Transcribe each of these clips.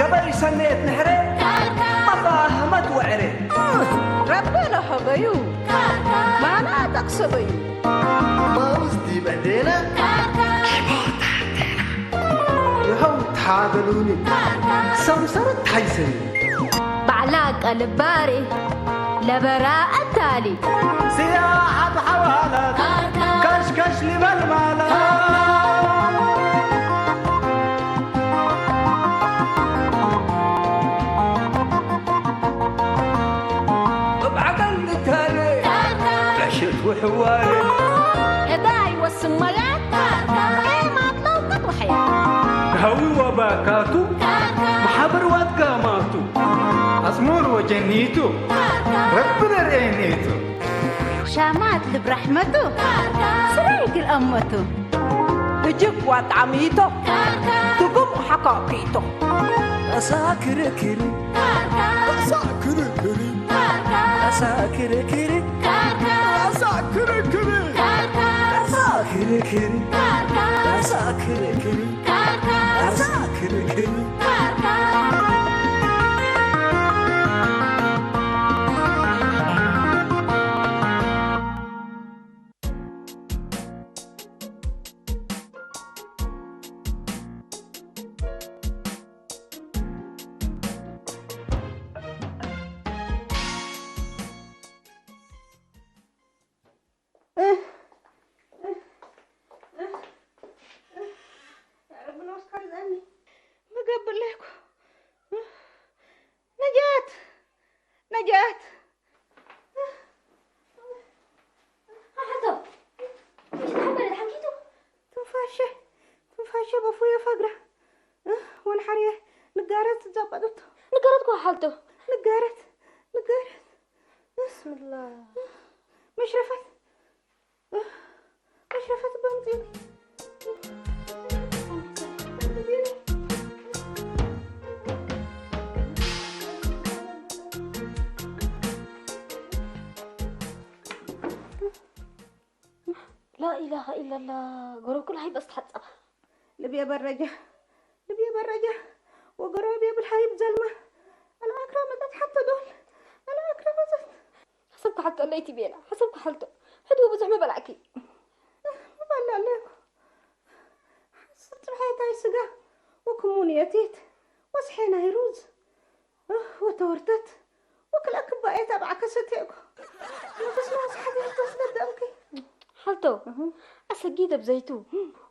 قبل سنة نحري ما فاهمت وعري ربنا حبيو ما أنا تقصبي ما وزدي بعدين يهو تحاضروني سمسرت حيسني بعلاق الباري لبراء التالي سياحة حوالات كشكش لبالمالات وحواري هداي والسمالات ايه ما طلوقت وحياة هوي وباكاتو محبر واتقاماتو أسمور وجنيتو ربنا رينيتو شامات برحمته سريق الأمته تجيب وطعميته تقوم حقاقيته أساكر كري أساكر كري أساكر كري أساكر كري أساكر كري أساكر كري أساكر كري نجات حسب ايش الحبة اللي حكيته؟ تنفاشة بفوية فقرة وانا حريه نقارت تزبطت نقارتكو حالته نقارت بسم الله مشرفت بنطيني لا إله إلا الله قروا كل هاي بس تحطب لبيا برجة وقروا بالحايب زلمة أنا أكرمت حتى دول أنا أكرمت حسبك حالته اللي بينا حسبك حالته حدوه بزحمة بلعكي ما بلا عليكم حسبت بحياتي هاي سقا وكمونيتيت وصحينا هيروز وتورتت وكل أكبائي تبع كستيكو نفس ما صحتي تصدق دمكي حالته أسجيده بزيتو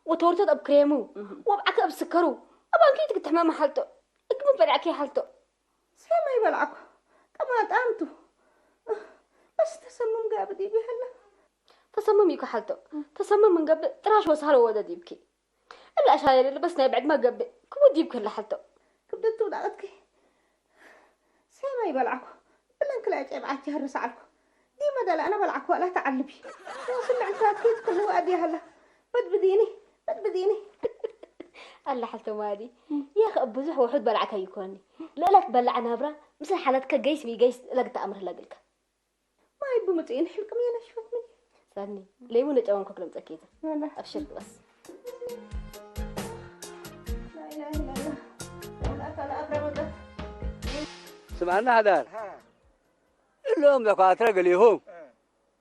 وتورتت بكريمو وابعك بسكرو أبغى كيتك تحمام حالته اكمل بلعكي حالته سيما يبلعكو كما تقامتو بس تسمم قابدي بهلا تصمم يكو حالته تصمم من قبل تراش وسهل ودا ديبكي الأشاير اللي بس بعد ما قبل كم ديبك اللي حالته كبدتو ودعتكي سيما يبلعكو بلنك لا يجيب عاتي هرس عالكو ديما دل أنا بلعكو ولا تعلبي وصل عالكاكيت كل وادي هلا بدبديني الله حالته مادي يا أخي أبوزح وحد بلعك يكوني لا لك بلع نابرة مثل حالتك جيس بيجيس لك تأمر لقلك ما يبو متين حلكم يا نشوف مني سألني ليه مو نتجاوب كلام أكيد أبشر بس لا إله إلا الله لا أكرم سمعنا هذا اليوم دكاترة قليهم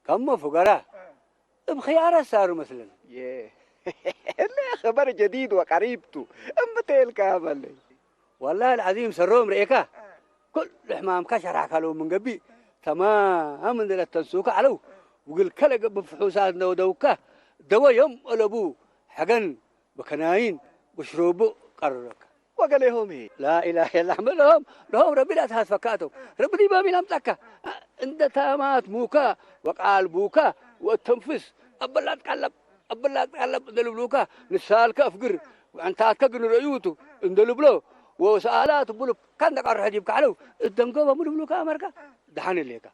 كم فقراء بخيار صاروا مثلا اللي خبر جديد وقريبته أما تلك هذا والله العظيم سروم ريكا كل حمام كشرع كلو من قبي تمام من التنسوق علو وقل كلا بفحوسات دوكا دوا يوم ألبو حقن بكناين وشروبو قررك وقال لهم هي لا إله إلا الله لهم ربي لا تهات فكاتهم ربي ما بينام تكا عند تامات موكا وقال بوكا والتنفس أبلا تقلب دلبلوكا نسالك أفقر وعنتات كقن رأيوتو اندلبلو وسآلات بلو كان دك أروح أجيب كعلو الدمقوبة ملبلوكا أمريكا دحان الليكا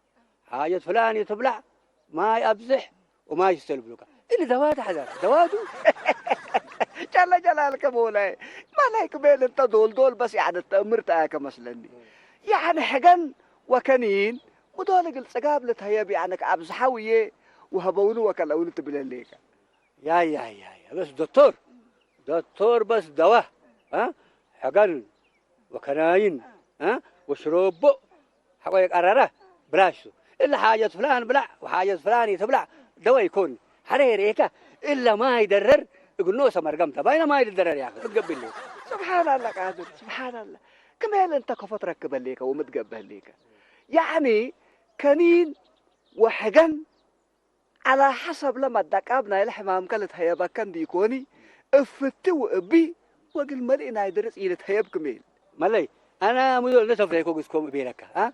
حاجة فلان يتبلع ما يأبزح وما يستلبلوكا اللي دوات حذر دواتو جل جلالك مولاي ما لايك بين انت دول بس يعني تأمرتك مثلا يعني حقن وكنين ودول قلت قابلت هي بيعنك أبزحوية وهبولو وكلا ولت بلاليك يا بس دكتور بس دواء ها حقن وكناين ها وشروب حقوق قرره بلاشو إلا حاجة فلان بلع وحاجة فلان يتبلع دواء يكون حريريك إلا ما يدرر يقول نوسة مرقمته باينه ما يدرر يا أخي تقبل لي سبحان الله قادر سبحان الله كمان أنت كفت ركب ليك ومتقبل ليك يعني كنين وحقن على حسب لما دكابنا الحمام كانت هيبا كان بيكوني افتو ابي وقل ملئنا يدرس إلى هيب كميل ملي أنا مدول نسف ليكو قسكم بيرك ها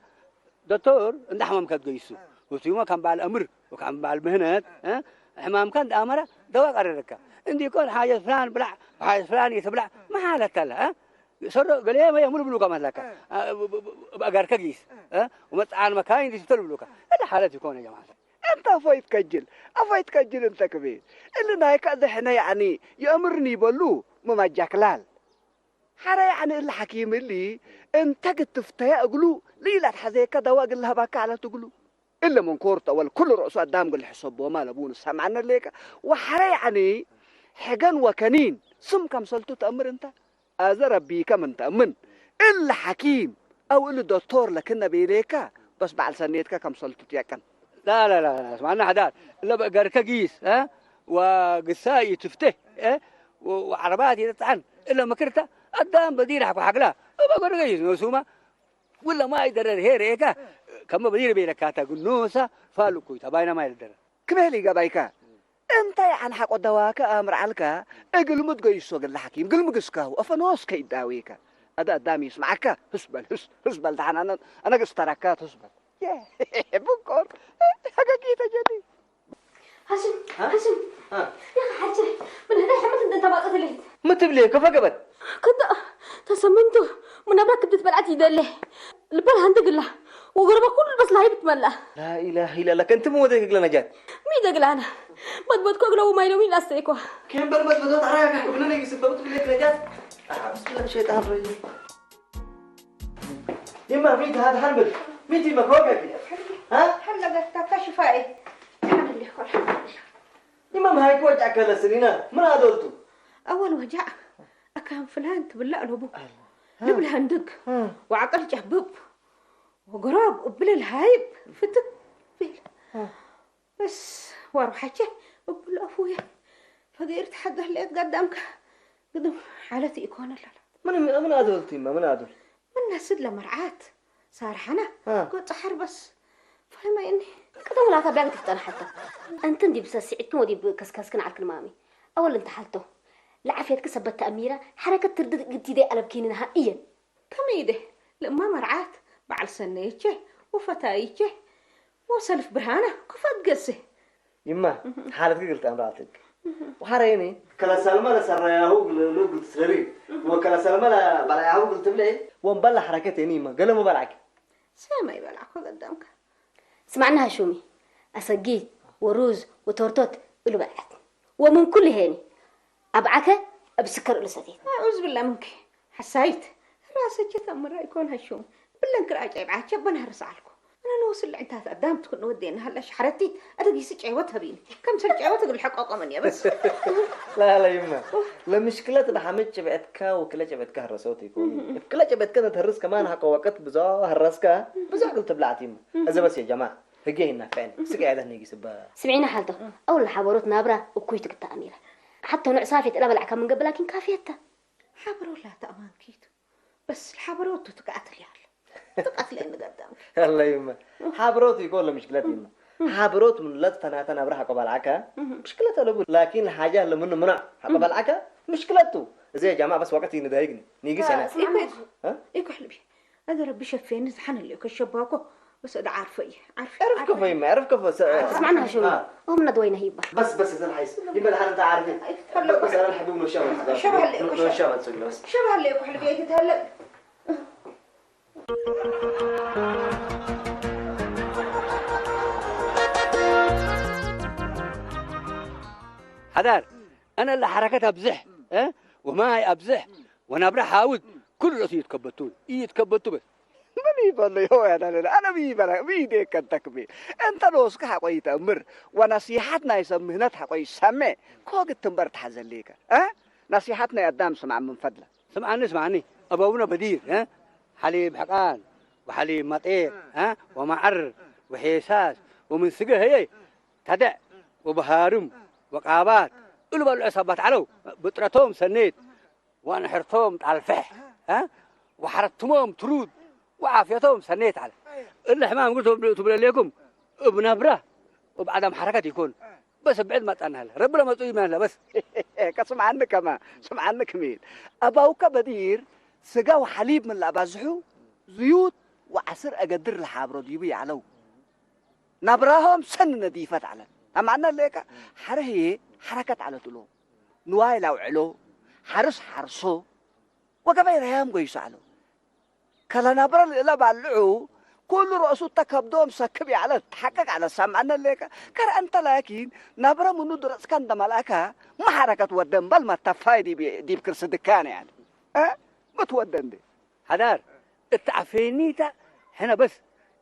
دكتور عند حمام كان قيسو وسيما كان بعد الأمر وكان بعد المهنات ها حمام كان أمره دواء قررك عندي يكون حاجة فلان بلع وحاجة فلان يتبلع ما حالة لا ها صار قال يا ما يعملوا بلوكا مثلك بأجر كجيس ها ومتعال مكان يشتروا بلوكا هذا حالة يكون يا جماعة أنت أفايت كجل أنت كبير اللي نايك أذحنا يعني يأمرني بلو ما جاكلال حرا يعني الحكيم اللي انت قد تفتيا أقولو ليلة حذيك دواء قل لها باك على تقولو إلا من كورت أول كل رؤوس قدام قل حسب وما لبون سمعنا ليك وحرا يعني حقن وكنين سم كم سلطو تأمر انت أزر بيك من تأمن إلا حكيم أو إلا دكتور لكن بيليك بس بعد سنيتك كم سلطو تيكن لا اسمعنا حدار إلا بأجر كجيس ها وقساي تفته ها وعربات يتطعن إلا مكرته قدام بدير حق لا أبغى رجيز نوسوما ولا ما يدرر هيريكا كم بدير بيركاتا قنوسا فالوكوي تباينا ما يدرر كمالي قبايكا انت يعني حق دواك امر عليك اقل متقيسو قال الحكيم قل مقسكاو افنوس كيداويك هذا قدامي يسمعك هسبل ده انا قستركات هسبل يا بكر حقيقة جدي هاشم يا حاجة من هنا حمد انت ما قتلت ما تبلي كيف قبت كده تسمنته من أبراك بدت بلعتي دله البل هندق الله وقرب كل بس لهي بتملى لا إله إلا الله كنت مو ذيك لنا جات مين دق أنا بد كوغلا وما يلومين أستيكوا كم بربط بدوت عراك قبلنا يسببت بليك نجات بسم الله الشيطان الرجيم يما مين هذا حنبل مين تي مكوكك ها حلقة كشفائي الحمد لله الحمد لله يما ما هيك وجعك هلا سنينا من هذولتو أول وجع أكان فلان تبلع له أبوه لبل هندق وعقل جهبب وقراب قبل الهايب فتك بيل بس واروح حكي قبل أفويا فقيرت حد لقيت قدامك قدم حالتي يكون لا من هذولتي يما من هذول من نسد لمرعات صار حنا قلت أحر بس فهمي إني كده ولا تبعك تفتنا حتى أنت دي بس سعيت مودي بكسكسكن على المامي أول انت حالته لعافيتك سبت أميرة حركة تردد جديدة على بكين نهائيا تميده لما مرعات بعل سنيتشه وفتايتشه وسلف برهانة كفت قصه يما حالتك قلت أمراتك وحريني كلا سلمى لسرياهو لو قلت سري وكلا سلمى بلاياهو قلت بلعي ومبلع حركتي نيمة قال ما بلعك سامي يبلعك قدامك سمعناها شومي أسجيت وروز وتورتوت اللي بلعت ومن كل هاني أبعك أبسكر لساتين أعوذ بالله منك حسيت راسك تمر يكون هالشوم بالله انكر عجيب عجب انا هرس عليكم انا نوصل لعندها قدام تكون ودينا هلا شحرتي ادقي سجعوتها بيني كم سجعوتها بالحقيقه مني بس لا يما لا مشكلة ده حمد جبتك وكلا جبتك هرسوتي يكون كلا جبتك انت هرس كمان حق وقت بزا هرسك بزا قلت بلعت يما اذا بس يا جماعه هجينا فين سقعد هنيجي سبا سمعينا حالته اول حبروت نابره وكويتك التأميرة حتى نوع صافي تقلب العكا من قبل لكن كافيتها حبروا لا تأمان كيتو بس الحبروت تقعتل يا تقعتل إن قدامك الله يما حبروت يقول له مشكلة يما حبروت من لا تناتنا برا قبل العكا مشكلته له لكن الحاجة اللي منه منع قبل العكا مشكلته زي يا جماعة بس وقت ينضايقني نيجي سنة إيكو حلبي هذا ربي شفيني زحن اللي كشباكو بس أنا عارفة إيه عارف كيف يما عارف كيف اسمعنا شو هم ندوينا هيبة بس إذا الحيس يبقى الحين أنت عارفين بس أنا الحبيب من الشمال شبه اللي من الشمال تسوي بس شبه اللي يكو حلبي يتهلق حدار أنا اللي حركتها بزح وما هي أبزح وأنا أبرح حاول كل رأسي يتكبتون يتكبتوا بس ميبل يو أنا ميبل ميديك التكبي أنت نوسك حقوي تأمر ونصيحتنا يسمهنا حقوي سمع كوك التمبر تحزن ليك نصيحتنا يدام سمع من فضلك اسمعني أبونا بدير ها حليب حقان وحليب مطير ها ومعر وحيساس ومن سقه هي تدع وبهارم وقابات قلوا العصابات علو بطرتهم سنيت وانا حرتهم على الفح ها وحرتهم ترود وعافيتهم سنيت على الحمام قلت تبل لكم بنبره وبعدم حركات يكون بس بعد ما تنهل ربنا ما تقول مهلا بس كسم عنك ما سمع عنك مين أبوك بدير سقا وحليب من الأبازحو زيوت وعسر أقدر الحابرو ديبي علو نبراهم سن نظيفة على أما أنا ليك حرهي حركة على طلو نواي لو علو حرس حرسو وقبل ريام قيس علو كلا نبرا إلا بالعو كل رأسو تكبدوم سكبي على تحقق على سمع أنا ليك كر أنت لكن نبرا منو درس كان دمالك ما حركة ودن بل ما تفاي دي بكرس دكان يعني ما تودن دي هدار التعفيني تا هنا بس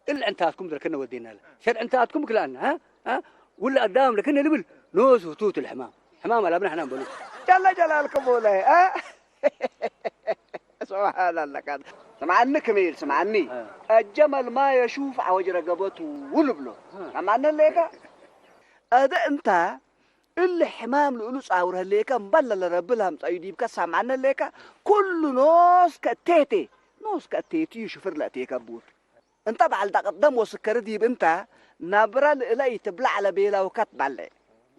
إلا أنت هتكم ذلكنا ودينا له شر أنت هتكم كلنا ها ولا قدام لكن نبل نوز وتوت الحمام حمام ولا ابن حنان بلو جل جلالكم ولا سبحان الله كذا سمعني كميل سمعني الجمل ما يشوف عوج رقبته ولبله سمعنا ليك هذا أنت اللي حمام لؤلؤ عورها ليك مبلل ربلها مصيدي بك سمعنا ليك كل ناس كتيتي ناس كتيتي يشوفر لا تيكبوت انت بعد قدام وسكر ديب انت نبرة لا تبلع على بيلا وكتبلع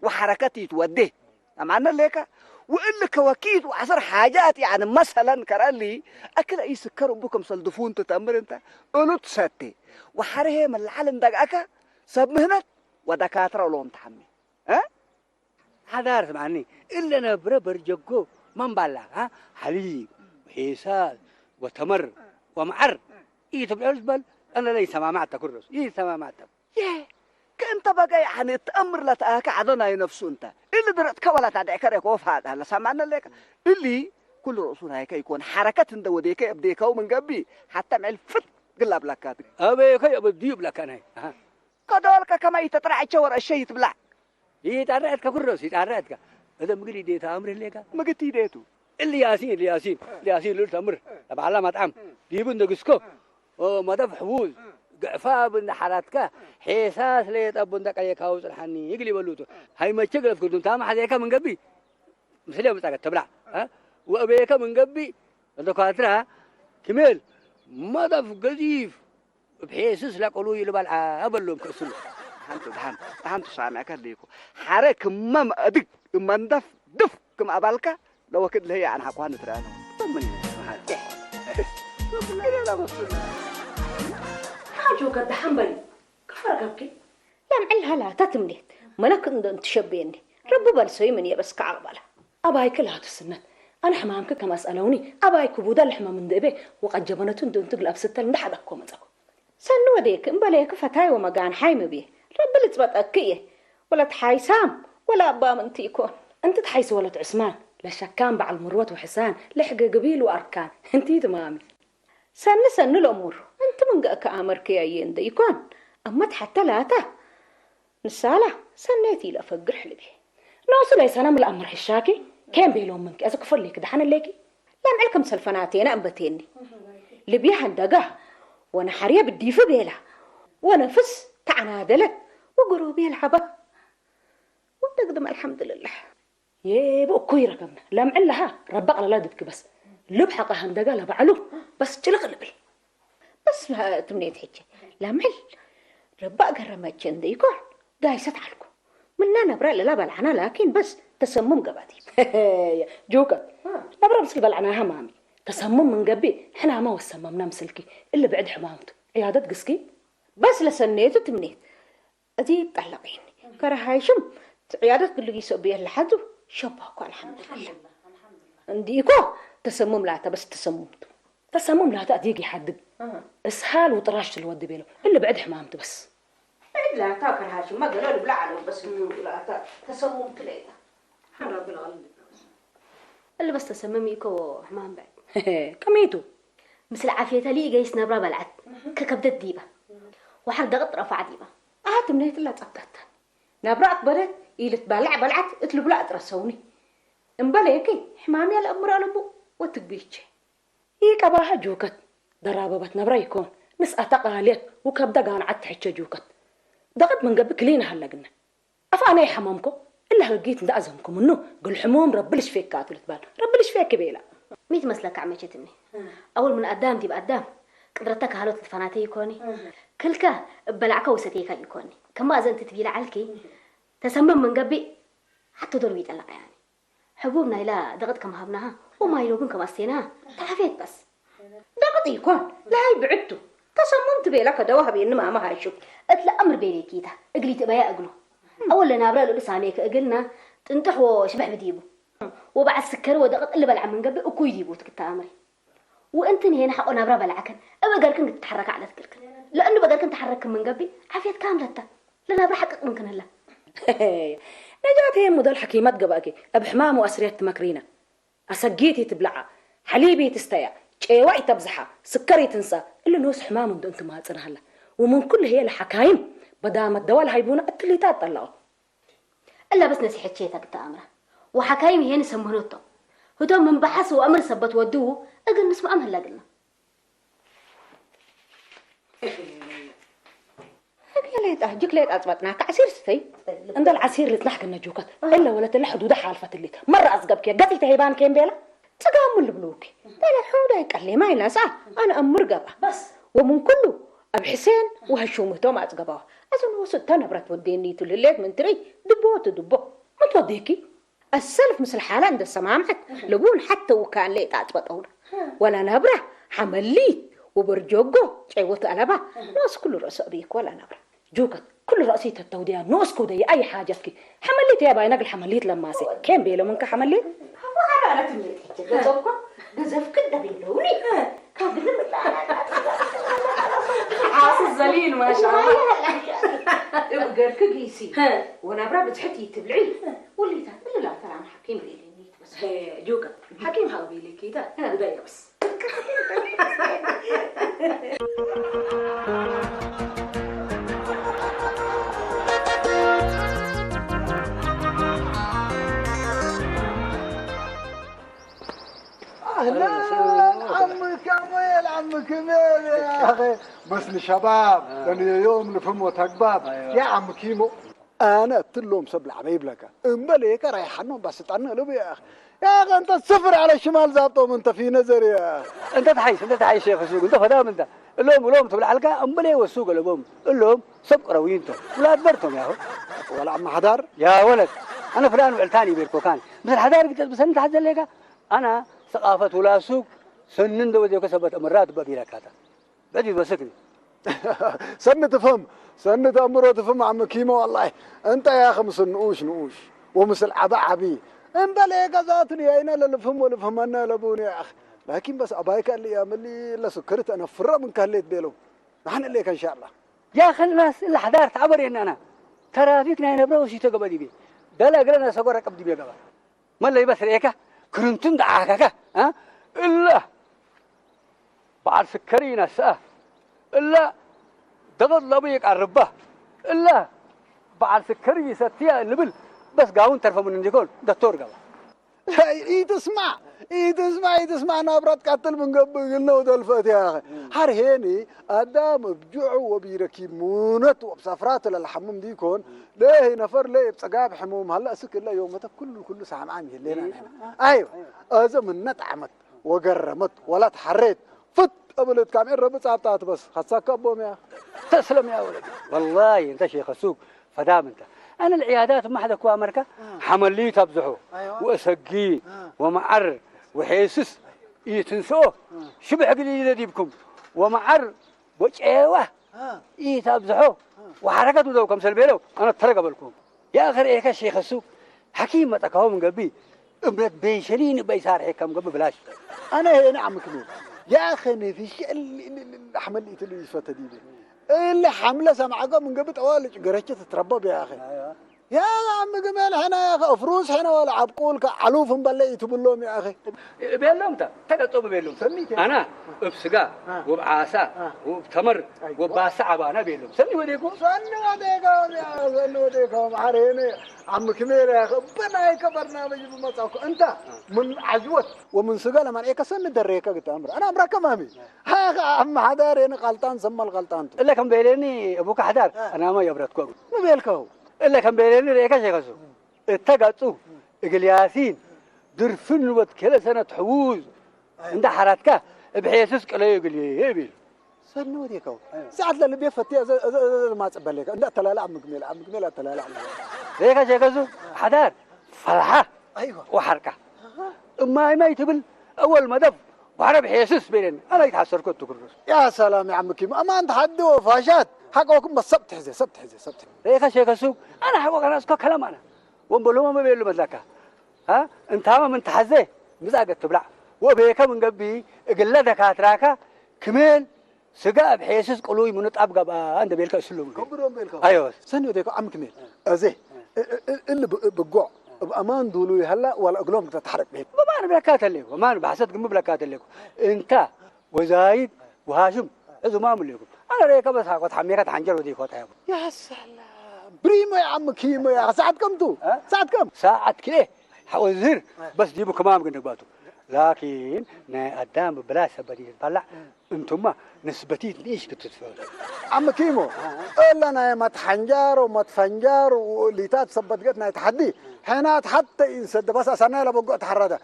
وحركتي توديه معنا ليك وإلا كواكيد وعصر حاجات يعني مثلا كرالي أكل أي سكر بكم صلدفون تتأمر انت قلت ساتي وحره من العالم دقاك سبمهنت ودكاترة ولون تحمي هذا سمعني إلا نبرة برجقو من بلع حليب وحيسال وتمر ومعر تبلع الزبل أنا ليس ما معتك الرس ليس ما معتك كأنت بقى يعني تأمر لتأكل عضنا نفسه انت اللي درت كولا تدعك ريكوف هذا هلا سمعنا لك اللي كل رؤوسنا هيك يكون حركة انت وديك ابديك ومن قبي حتى مع الفت قلب لك أبيك أبديب لك أنا كذلك كما يتطلع تشور الشيء تبلع يتعرضك كرس يتعرضك هذا مقولي ديت أمر لك ما قلت ديتو اللي ياسين لول تمر بعلى مطعم ديبون دقسكو وما دفع حبوز قعفا بن حراتك حساس ليت أبن دك عليك هاوس الحني يقلي بلوتو هاي ما تشغل في كنتم تام حديك من قبي مسلم متاك تبلع وأبيك من قبي الدكاترة كمل ما دف قذيف بحيسس لك قولوا يلبالع أبلهم كسلو هانتو سامعك ليكو حرك مم أدق من دف كم أبالك لو كده هي عن حقوان ترانا طمني حاجو قد حنبلي كفر قبكي لا معلها لا تتمنيت ملك انت تشبيني رب بالسوي من يبس كعربله اباي كلها تسنت انا حمامك كما اسالوني اباي كبودا الحمام من دبي وقد جبنتون دون تقلب ستل ندحدكو مزكو سنو ديك امبليك فتاي ومغان حايم بيه رب اللي تبطكيه ولا تحايسام ولا ابا من تيكون انت تحيس ولا عثمان لا شكان بعل مروت وحسان لحق قبيل واركان انتي تمامي سن الامور انت من قاك امرك يا يند يكون اما حتى لا نساله سنيتي لا فقر حلبي نوصل سنه من الامر الشاكي كان بيلوم منك اذا كفر لك دحن ليكي لا معلكم سلفناتين انبتيني اللي بيها دقه وانا حريه بدي في بيلا ونفس تعنادلت وقروبي الحبه وتقدم الحمد لله يبقى كويرة كمنا لا معلها ربق على لادبك بس لبحقة هندقة لا بعلو بس تلغلبل بس ما تمنيت حجة لا معل ربق قرمت جند يكون قايسة علكم مننا نبرا لا بلعنا لكن بس تسمم قبادي جوكا نبرا مسكي بلعناها مامي تسمم من قبي احنا ما وسممنا مسلكي الا بعد حمامته عيادة قسكي بس لسنيت وتمنيت ادي طلقيني كرهايشم عيادة كل يسوق بيه لحدو شبهكوا الحمد لله عنديكو تسمم لا بس تسمم لا تأديكي حد اسهال وطراشت الود بيلو اللي بعد حمامته بس لا تاكل هاشم ما قالوا لي بلا علو بس لا تسمم تليدا رب العالمين اللي بس تسمم يكو حمام بعد كميتو مثل عافية لي جايس نبرة بلعت ككبدت ديبة وحد ضغط رفع ديبة قعدت منيت الله تقطعتها نبرة أكبرت إيلت بلعت اطلب لا ترسوني امبليكي حمامي الأمر على بو وتقبيتش يكباها جوكت درابة نبرة يكون نسأ تقاليت وكبدا قان عد حجة جوكت ضغط من قبل كلينا هلقنا أفاني حمامكم إلا لقيت ندأزمكم منه قل حموم رب ليش فيك كاتولت بال رب ليش فيك بيلا ميت مسلك عمشتني أول من قدام تبقى قدام قدرتك هلوت الفناتي يكوني كلك بلعك وستيك يكوني كما أزنت تبيلا علكي تسمم من قبل حتى دروي طلع يعني حبوبنا إلى ضغط كم هبناها وما يلوبن كم أستيناها تعافيت بس ضغط يكون لا يبعدتو تصممت بيلك دوها بينما ما هايشوف اتلا أمر بيلي كيتا اقلي تبايا أقلو أول نابرا لو لسانيك قلنا تنتحوا شبح بديبو وبعد سكر وضغط اللي بلع من قبل وكوي ديبو تكتا أمري وانتني هنا حقو نابرا بلعكن أبا قالكن تتحرك على ذكركن لأنه بقالكن تحرك من قبل عافيت كاملة لنا بحقق ممكن هلا نجات هي مدل حكيمات قباكي أبحمام وأسريت مكرينة أسقيتي تبلعها حليبي تستيع شيواي تبزحها سكري تنسى إلا نوس حمام ودو أنتم هاتنا هلا ومن كل هي الحكايم بدام الدوال هايبونا التليتات طلعوا إلا بس نسيحة شيتك تأمره وحكايم هي نسمهنوتو هدوم من بحث وأمر سبت ودوه أقل نسمع أمهل لقلنا ليت أهجيك ليت أزبطنا كعسير ستي عند العسير اللي تنحك النجوكات إلا ولا تلحد وده حالفة اللي مرة أزقبك يا قتل تهيبان كين بيلا تقام اللي بلوكي لا الحودة يقال لي ما إلا ساعة أنا أمر قبا بس ومن كله أب حسين وهالشومتو ما أزقبوها أظن وصلت أنا برات وديني تلليت من تري دبو ما توديكي السلف مثل حالة عند السمامات لبون حتى وكان ليت أزبطونا ولا نبرة حمليت وبرجوجو شيوت ألبا ناس كل رأس أبيك ولا نبرة جوكت كل رأسي تتوديها نوسكو دي أي حاجة فيك حمليت يا باي نقل حمليت لما سي كم بيلو منك حمليت وحرارة تمليت جزوكو جزوك كده بيلوني كابل عاص الزليل ما شاء الله يبقى كجيسي ونبرة بتحتي تبلعي واللي تقول لا ترى حكيم بيلي بس جوكت حكيم هذا بيلي كده بداية بس أهلا عمي كميل عمي كميل يا أخي بس الشباب أنا يوم نفهم وتكباب يا عم كيمو أنا قلت لهم سبل حبيب لك امبليك رايحنهم بس تعنا له يا أخي يا أخي أنت الصفر على الشمال زابطهم أنت في نظري يا أخي انت تحيش شيخ السوق انت فدام انت اللوم تبع الحلقه امبلي والسوق اللوم اللوم سبق روينتم ولا ادبرتم يا هو ولا عم حدار يا ولد انا فلان وعلتاني بيركوكاني مثل حدار قلت بس انت حد ليك انا ثقافه ولا سوق سنن دو ودي كسبت امرات ببيلك هذا بدي بسكني سنة تفهم سنة أمره تفهم عم كيمو والله أنت يا أخي مثل نقوش ومثل عبي امبليك ذاتني أين للفهم ولفهم أنا لبوني يا أخي لكن بس أبايك اللي يعمل لي إلا سكرت أنا فرق من كهليت بيلو نحن ليك إن شاء الله يا أخي الناس اللي حدار تعبر إن أنا ترى فيكنا هنا برا وشي تقبل دي ده لا قلنا سقور ركب دي بيقبل ما اللي بس ريكه كرنتم دعاكك ها إلا بعد سكرينا سأ إلا دغد لبيك الربه إلا بعد سكري ستيا اللبل بس قاون ترفع من عندكول دكتور قال إيه تسمع نابرات قتل من قبل قلنا ودلفت يا أخي حرهيني أدام بجوع وبيركيمونت وبسفرات للحموم ديكون ليه نفر ليه بسقاب حموم هلا سك الله يومتك كل ساعة معاني الليلة أيوة أزم نتعمت وقرمت ولا تحريت فت قبلت كامين ربط عبطات بس خصك أبوم يا تسلم يا ولدي والله أنت شيخ السوق فدام أنت أنا العيادات ما حدا كوا أمريكا حمليه تبزحه وأسقيه ومعر وحيسس يتنسوه شبه قليل يديبكم ومعر وجعوه يتبزحه وحركته ذوكم سلبيلو أنا أترقى بالكم يا أخي إيه الشيخ السوق حكيم تكهو من قبي امرت بيشرين بيسار حكم قبل بلاش أنا هنا عم كمل يا أخي نفيش اللي حمليت اللي يفتدي اللي حمله سمعكم من قبل طوال قرشة تتربى يا أخي يا عم جمال هنا يا اخي افروس هنا ولا عبقولك علوفهم بلي تبلهم يا اخي بيلهم تا تقطوا بيلهم سميك انا بسقا وبعاسا وبتمر وباسا عبانا بيلهم سني وديكم سني وديكم عريني عم كمير يا اخي بنايك برنامج بمصاك انت من عجوت ومن سقا لما ايك سن دريك قلت امر انا امرك امامي ها عم حدارين غلطان سمى الغلطان الا كان بيليني ابوك حدار انا ما يبرتكم ما بيلكو إلا كان بيليني ريكا شيكاسو اتقطوا إقلياسين درفن وقت كل سنة حوز عند حراتك بحيث كلا يقلي يبيل سني وديكو ساعات اللي بيفتي ما تقبل لك لا تلا لا عم جميل لا تلا لا ريكا شيكاسو حدار فرحة ايوه وحركة ما يتبل أول ما دف وعرب حيسس بيننا أنا يتحسر كنت كرس يا سلام يا عم كيم اما انت حد وفاشات حقكم بس سبت حزي ريكا شيكاسو أنا حقوق أنا أسكو كلام أنا وانبلوما ما بيلو مدلكا ها انت هما من تحزي مزاقت تبلع وبيكا من قبي اقلا دكاتراكا كمين سقا بحيسس قلوي منط أبقى بقى عند بيلكا اسلوم كبرهم بيلكو أيوه سني وديكو عم كميل ازي اللي بقوع بامان دولوي هلا ولا اقلوم تتحرك بيت ما أنا بلكات لكم ما أنا بحسد قم بلكات لكم انت وزايد وهاشم إذا ما أملكم أنا ريكا بس هاخد حميرة حنجر ودي خوتها يا سلام بريمو يا عم كيمو يا ساعة كم تو ساعة كم ساعة كده حوزر بس جيبوا كمان من نباتو لكن نا قدام ببلاش بدي طلع انتم نسبتي ليش بتتفاوض عم كيمو الا انا ما تحنجار وما تفنجار وليتات صبتقتنا تحدي حينات حتى ينسد بس اسانا لا بقوا تحرده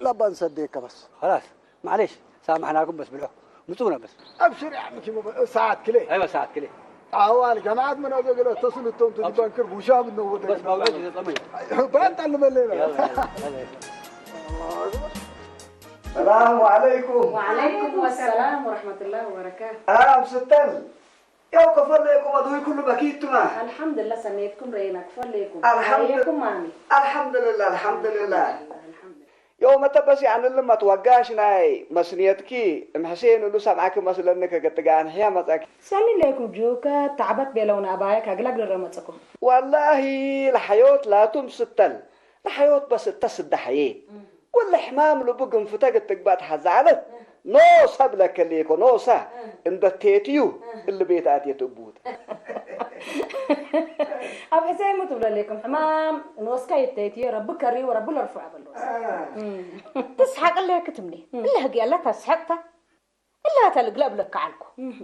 لا بنسديك بس خلاص معلش سامحناكم بس بالله متونا بس ابشر يا عم كيمو ساعة كلي ايوه ساعة كده عوال جماعات من اقول اتصلوا التوم تجي بنكر بوشاب انه بس موعد طمي بنت علم الليله يلا السلام عليكم وعليكم السلام ورحمة الله وبركاته. ستل يا كفر لكم ادوي كله بكيتما الحمد لله سميتكم رينا كفر لكم. الحمد لله. مامي. الحمد لله يوم تبس يعني لما توقعش ناي مسنيتكي محسين ولو سمعك مثلا انك قطقان هي متك سالي لكم جوكا تعبت بلون ابايك اقلق لرمتكم. والله الحياة لا تمستل الحياة بس تصد حياة والحمام لو بقم فتاق التقبات حزعلت نوصة بلك الليكو نوصة عند التيتيو اللي بيتاتي تبوت اب حسين متبل لكم حمام نوسكا يتيتي رب كري ورب الرفع بالوس تسحق الله كتمني الله هقي الله تسحقته الله تلقلب لك عنكم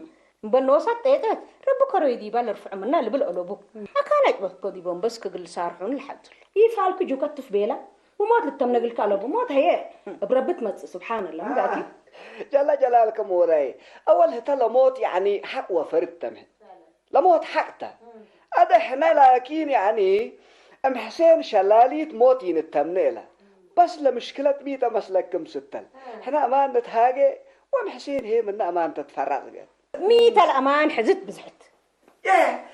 بنوسات تيتات رب كري دي بالرفع منا اللي بالقلوب اكانت بس بون بس كقل صارحون الحد يفعلك جو كتف بيلا وما تتمنى قلك على موت هي بربت مت سبحان الله مقاتي جل جلالك مولاي اول هتا موت يعني حق وفرد تمه لموت حقته هذا احنا لكن يعني ام حسين شلاليت موتين التمنيله بس لمشكله بيتا مسلكم ستل احنا امان نتهاجي وام حسين هي من امان تتفرغ ميت الامان حزت بزحت ايه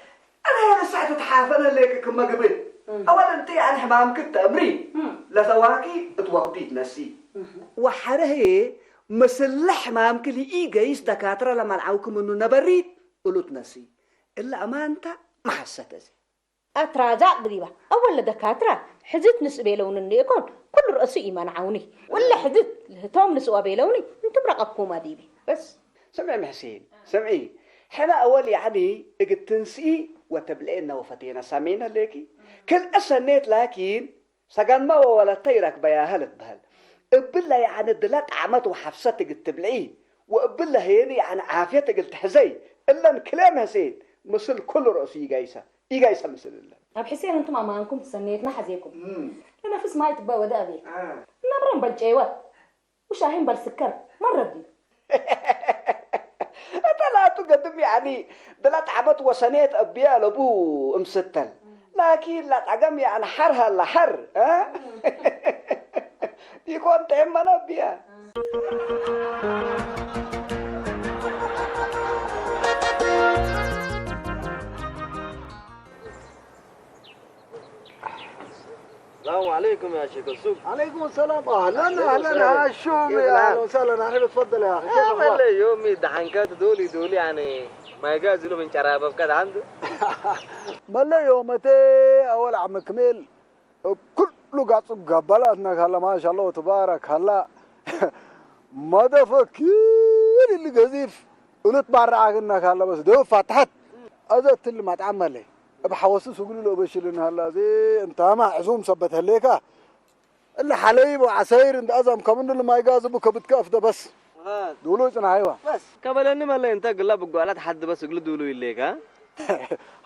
انا ساعه تحافل لك كما قبل اولا انت يعني حمامك التمرين لثواكي اتوقيت نسي وحره مثل حمامك اللي ايجايس دكاتره لما نعوكم انه نبريد قلت نسي الا امانته ما حسيت زي اتراجع قريبه اول دكاتره حزت نسبه لون اني يكون كل راسي ايمان عوني ولا حزت توم نسوا بيلوني انتم رقبكم اديبي بس سمعي محسين سمعي حنا اول يعني اجت تنسي وتبلئنا وفتينا سامينا ليكي كل اسنيت لكن سجن ما ولا طيرك بيا هلت بهل قبلها يعني دلات عمت وحفصتك تبلعيه وقبلها هيني يعني عافيتك التحزي الا الكلام حسين مثل كل راسي جايسه جايسه مثل الله اب حسين انتم امانكم تسنيتنا حزيكم انا فيس ما يتبا ودا ابي نمرن بالجيوات وشاهين بالسكر مره دي لا تقدم يعني دلات عمت وسنيت ابيا لابو مستل لكن لا تعقم يعني حرها لا حر ها يكون تهمنا بيها السلام عليكم يا شيخ السوق. عليكم السلام اهلا هاشوم يا اهلا وسهلا اهلا تفضل يا اخي كيف اخبارك؟ يومي دحنكات دولي يعني ما يقازلوا من شرابه كذا عنده ملا يومتي أول عم كميل كله قاعد قبلاتنا هلا ما شاء الله تبارك هلا ما دفكير اللي قذيف قلت برا عقلنا هلا بس دو فتحت أزت اللي ما تعمل لي بحوسس وقولوا له بشيلن هلا زي أنت ما عزوم سبت هليكا اللي حليب وعسير انت أزم كمان اللي ما يقازبوا كبت كاف ده بس دولو جنا هايوا بس قبل ما انت قلا بقولات حد بس يقول دولو يليك ها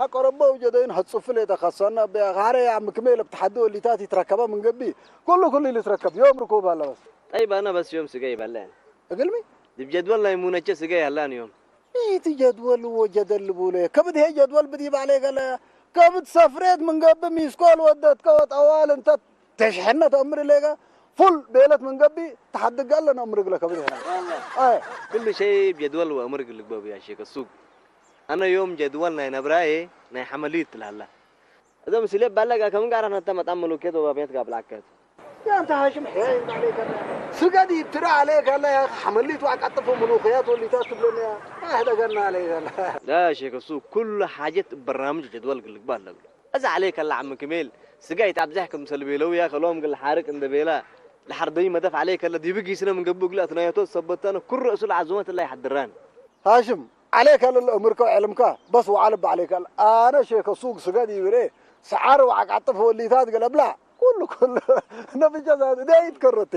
هقربوا وجدين هتصف لي تخصنا بغارة يا عم كميل بتحدوا اللي تاتي تركبها من قبي كل اللي تركب يوم ركوب هلا بس طيب انا بس يوم سقي بلان اقلمي بجدول لا يمونة سقي هلان يوم ايه جدول وجدل بولي كبد هي جدول بدي عليك لا كبد سفريت من قبل ميسكول ودت كوت اوال انت تشحننا تأمر لك فل بيلت من قبي تحدق قال لنا امرك لك كبد هنا كل شيء بجدول وامرك لك بابي يا شيخ السوق انا يوم جدولنا نبراي نا حمليت لهلا اذا مسليب بالك كم قارن انت ما تعملوا كده وبيت قبلك كده يا انت هاشم حياي عليك سقدي يبترى عليك هلا يا حمليت وعك عطفوا ملوخيات واللي تاكل لنا اهدى قلنا عليك هلا لا يا شيخ السوق كل حاجه برنامج جدول لك بالك اذا عليك هلا عم كميل سقايت عبد زحكم مسلبي لو يا خلوهم قال حارق عند بيلا الحربي ما دفع عليك هلا دي بقي سنه من قبل لا ثنياتو صبتنا كل رؤوس العزومات اللي يحضران هاشم عليك هلا امرك وعلمك بس وعلب عليك انا شيخ السوق سقدي يوري سعر وعك عطفوا اللي تات قال ابلع كل نبي جزاء ده يتكرت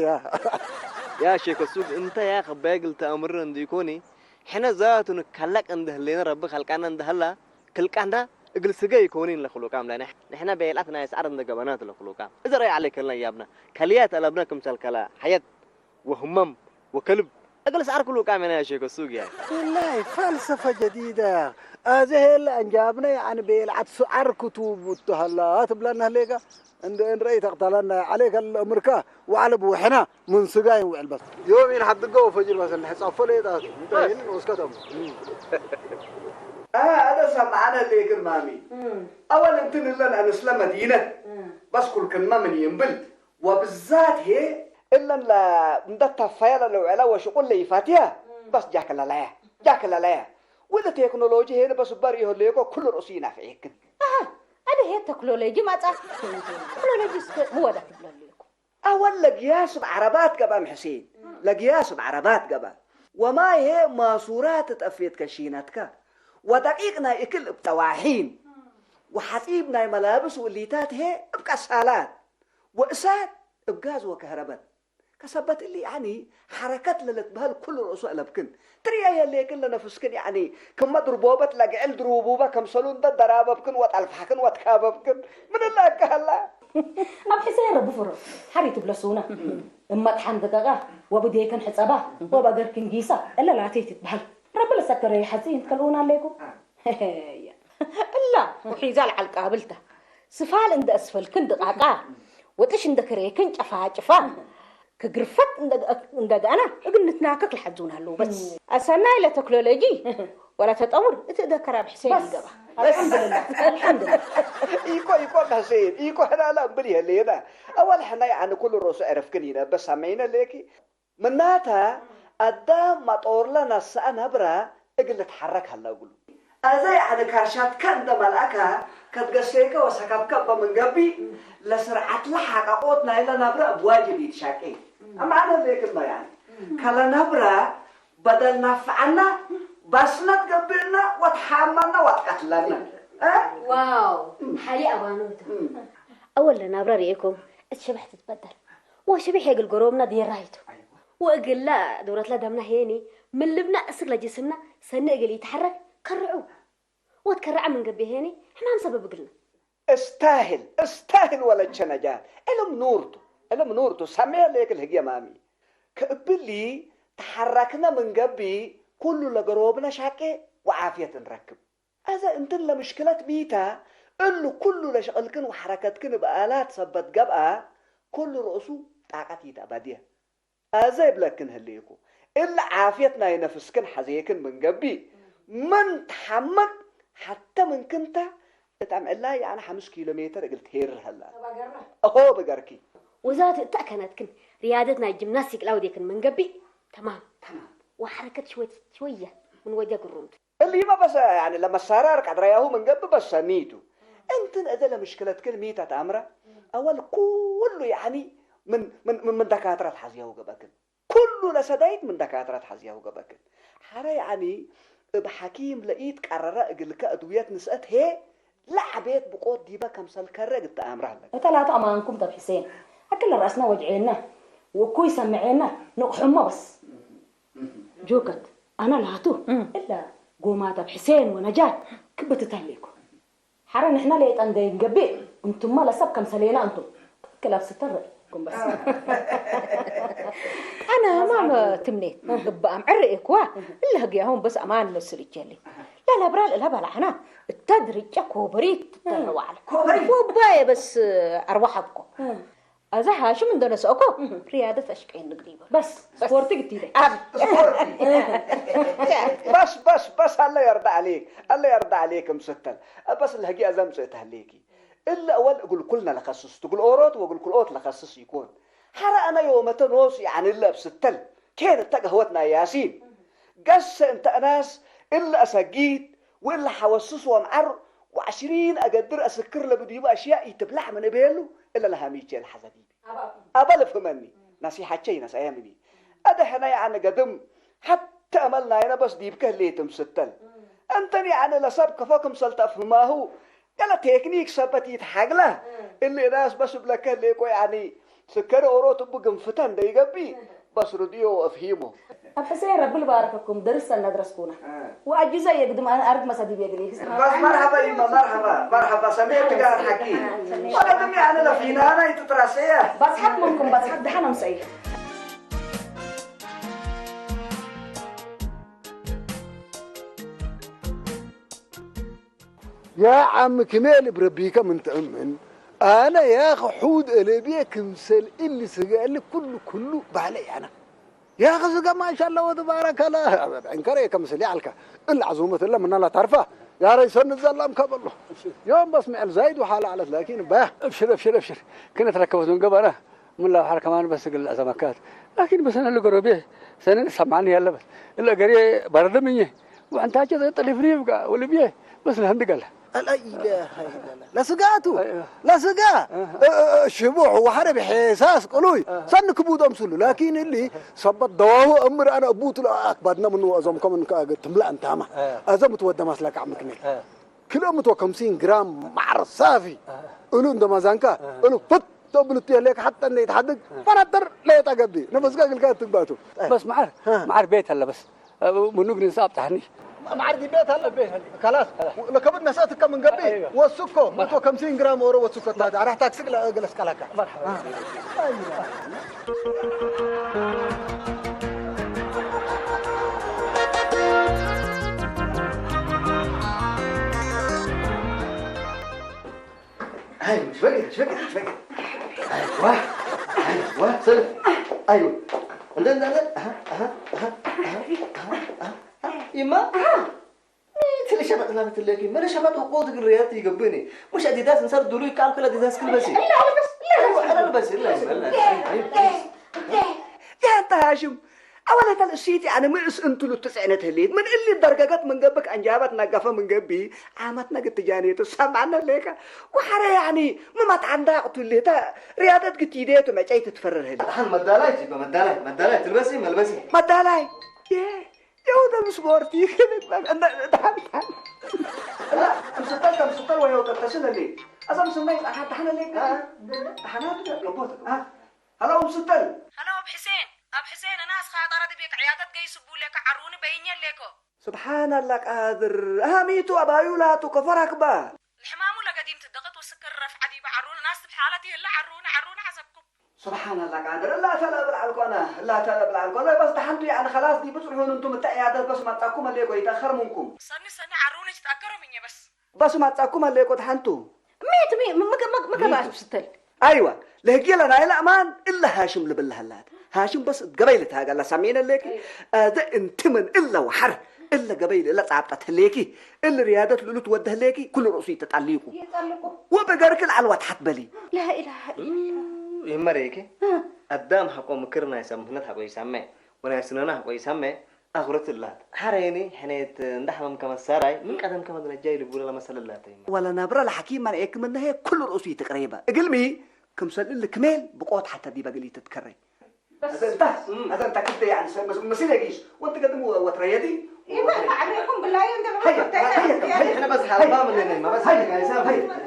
يا شيخ السوق انت يا خباق قلت امر عند يكوني حنا ذات نكلك عند هلينا رب خلقنا عند هلا كلك عنده اقل سقي يكونين لخلوقام لنا احنا بيلاتنا يسعر عند جبنات لخلوقام اذا راي عليك الله يا ابنا كليات الابنا كمثال كلا حياه وهمم وكلب اقل سعر كله كامل يا شيخ السوق يعني والله فلسفه جديده هذه اللي انجابنا يعني بيلعت سعر كتب وتهلا تبلنا ليك ان رأيت اقتلنا عليك الامريكا وعلى بوحنا من سقاين وعلبس يومين حد قوه فجر بس اللي حصف لي ده انتهين واسكتهم هذا سمعنا ليك المامي اول يمكن لنا ان نسلم مدينه بس كل كلمه من ينبل وبالذات هي الا لا ندت فيلا لو على وشغل لي فاتيه بس جاك لا ولا تكنولوجيا هنا بس بريه ليكو كل راسينا فيك أنا هي تكنولوجي ما تعرف تكنولوجي هو ده تكنولوجي أول لقياس بعربات قبام حسين لقياس بعربات قبام وما هي ماسورات تأفيد كشيناتك ودقيقنا يكل بتواحين وحطيبنا ملابس والليتات هي بكسالات وإسات بغاز وكهرباء كسبت اللي يعني حركات للتبهل كل رؤوس ألبكن تريا اللي كلنا نفسكن يعني كم مضربوبة لقعل دروبوبة كم صلون ده دراببكن وتألفحكن وتكاببكن من الله كهلا أب حسين ربو فرو حريت بلسونا إما تحن دقاقا وبديكن حسابا وبقركن جيسا إلا لا تتبهل رب لسكر يحزين تكلون عليكم إلا وحيزال على قابلته سفال عند أسفل كن دقاقا وتش عند كريكن جفا كقرفت عند أنا ابن نتناكك لحدون هلو بس أسنا إلى تكنولوجي ولا تتأمر تذكر بحسين الجبا الحمد لله يكو حسين يكو حنا لا بليه لينا أول حنا يعني كل الرؤوس عرف كنينا بس سمعنا ليكي مناتها قدام ما طور لنا السنة برا اقل تحرك هلا أقول أزاي يعني كرشات كان ده ملأكها كتقسيك وسكبك بمن قبي لسرعة لحق قوتنا إلا نبرا بواجب يتشاكي أما أنا ليك ما يعني كلا نبرا بدل نفعنا بس نتقبلنا وتحملنا وتقتلنا واو حالي أبانوته أولا نبرا ريكم الشبح تتبدل وشبح يقل قروبنا دي رايته وأقل لا دورة لا دمنا هيني من لبنا أسر لجسمنا سنة أقل يتحرك كرعوه وتكرع من قبي هيني احنا نسبب قلنا استاهل ولا تشنجات إلم نورتو سمع ليك الهجية مامي كقبلي تحركنا من قبي كل لقروبنا شاكي وعافية نركب هذا انت مشكلة بيتا إنه كل لشغلكن وحركتكن بآلات سبت قبقى كل رؤسو طاقتي تأبادية هذا يبلكن هليكو إلا عافيتنا ينفسكن حزيكن من قبي من تحمك حتى من كنت تعمل لها يعني 5 كيلومتر قلت هير هلا أهو بقركي وذات تأكنت كن رياضتنا الجيمناستيك الأودي كن من قبي تمام وحركة شوية من وجه الروم اللي ما بس يعني لما السرار قاعد رياهو من قبل بس ميتو انت ادله مشكله كلمه تامره اول كله يعني من دكاتره حزياو قبكن كله لسدايت من دكاتره حزياو قبكن حرا يعني بحكيم لقيت قرر اقلك ادويات نسات هي لعبيت بقود ديبا كمسل كرق تامره لك ثلاثة أمانكم طب حسين أكل رأسنا وجعنا وكوي سمعنا نقحمه بس جوكت أنا لهاتو إلا قومات بحسين ونجاة كبت تهليكو حرا نحنا ليت أندين قبيل أنتم ما لسب كم سلينا أنتم كلاب ستركم بس أنا ما تمنيت قبا معرقك وا إلا هقياهم بس أمان نسري جالي لا برال إلها بالحنا التدريج كوبريت تتلوى على كوباية بس أرواحكم أزحها شو من دون سوكو رياضة أشكين نقريبا بس سبورتي قلتي لي بس الله يرضى عليك الله يرضى عليك مستل بس الهجي أزم تهليكي إلا أول أقول كلنا لخصص تقول أوروت وأقول كل أوت لخصص يكون حرا أنا يوم تنوص يعني إلا بستل كانت تقهوتنا ياسين قص أنت ناس إلا أسجيت وإلا حوسس ومعر و20 أقدر أسكر له بديبو أشياء يتبلع من بيلو إلا لها ميتي الحزديبي أبل فمني نصيحة شيء ناس أيامني أده حنا يعني قدم حتى أملنا هنا بس ديبك اللي تمستل أنتني يعني لسبك فكم سلطف ما هو يلا تكنيك سبتي يتحقله اللي ناس بس بلك اللي يعني سكر أوروت بقم فتن ده يقبي بس رديو أفهمه أفسر رب البارككم درس ندرسكونا وأجزا يقدم أنا أرد مسادي بيجلي بس مرحبا يما مرحبا سمعت قاعد حكي ولا دمي أنا لفينا أنا يتتراسيه بس حد منكم بس حد حنا مسيح يا عم كمال بربيك من تأمن أنا يا أخي حود ألبيك مثل اللي سجل كله بعلي أنا يا أخي سجى ما شاء الله وتبارك الله عنكري كمثل يعلك إلا عزومة الله من الله تعرفه يا ريس النزال كبله يوم بسمع الزايد وحال على لكن باه ابشر كنت ركبت من قبل أنا من الله حركة ما بس قل أزمكات لكن بس أنا اللي قربيه سنة سمعني يلا بس إلا قريه برد مني وأنت هذا يطلفني واللي بيه بس الهند قال لا إله إلا الله لا سقاته لا سقا شبوح وحرب حساس قلوي سنك بودم سلو لكن اللي صبت دواه أمر أنا أبوت أكبرنا منه أزم كمان تملأ أنت ما أزم تودى مسلك عمك نيل كيلو 150 جرام معر صافي قلون ده مازانكا قلو فت تبلتي عليك حتى إنه يتحدق فنطر لا يتقدي نفس قاقل كانت تقباته بس معر بيت هلا بس منوق نصاب تحني معرضي بيت هلا بيت خلاص لكبدنا ساتك من قبل والسكو 150 جرام اورو والسكو هذا راح تاكسك لا جلس كلاك مرحبا هاي مش فاكر ايوه سلم ايوه لا يما تلي شبت لا بتلاقي ما شبت وقود الرياض يقبني مش اديداس نصير دولي كان كل اديداس كل بس لا بس لا يا انت هاشم اولا تلسيتي انا مئس انتو لو تسعنت هليت من اللي درجات من قبك انجابت نقفه من قبي عامتنا قد جانيت سمعنا ليك وحرا يعني ما تعندقت اللي تا رياضات قتيدات وما جاي تتفرر هلي دحن مدالاي تلبسي ملبسي مدالاي يا ده سبورتي دحن لا مسطل وهي وتتشل لي اصلا مسمي دحن ليك دحنات لبوتك هلا مسطل هلا أب حسين أنا أسخاطر دي بيك عيادة جاي سبوا لك عروني بيني لكو سبحان الله قادر هاميتو أبايو لا تكفرك با الحمام ولا قديم تدقت والسكر رفع دي بعرون ناس بحالتي إلا عرون عزبكم سبحان الله قادر لا تلا بالعلقنا بس دحنتو يعني خلاص دي بتروحون انتم التعيادات بس ما تاكم الليكو يتأخر منكم سني عروني تتأكروا مني بس ما تاكم الليكو دحنتو ميت ما كباش بستل ايوه لهجي لنا الى امان الا هاشم اللي بالهلات هاشم بس قبيلتها قال سمينا ليكي هذا انتمن الا وحر الا قبيله الا صعبت ليكي الا رياضه لولو توده ليكي كل رؤسي تتعلقوا وبقرك العلوه تحتبلي لا اله الا الله يمريكي قدام حقو مكرنا يسمهنا حقو يسمى وانا سننا حقو يسمى أغرت الله حريني حنيت ندحمم كما ساراي من قدم كما نجاي لبولا مثلا الله تيم ولا نبرة الحكيم من إيك من هي كل رؤوسي تقريبا قلمي كم سأل لك ميل بقوت حتى دي بقلي تتكرر هذا انت كنت يعني مسيلة جيش وانت قدموا وتريدي يبقى عليكم بالله انت هيا احنا بس حرام اللي ما بس هيا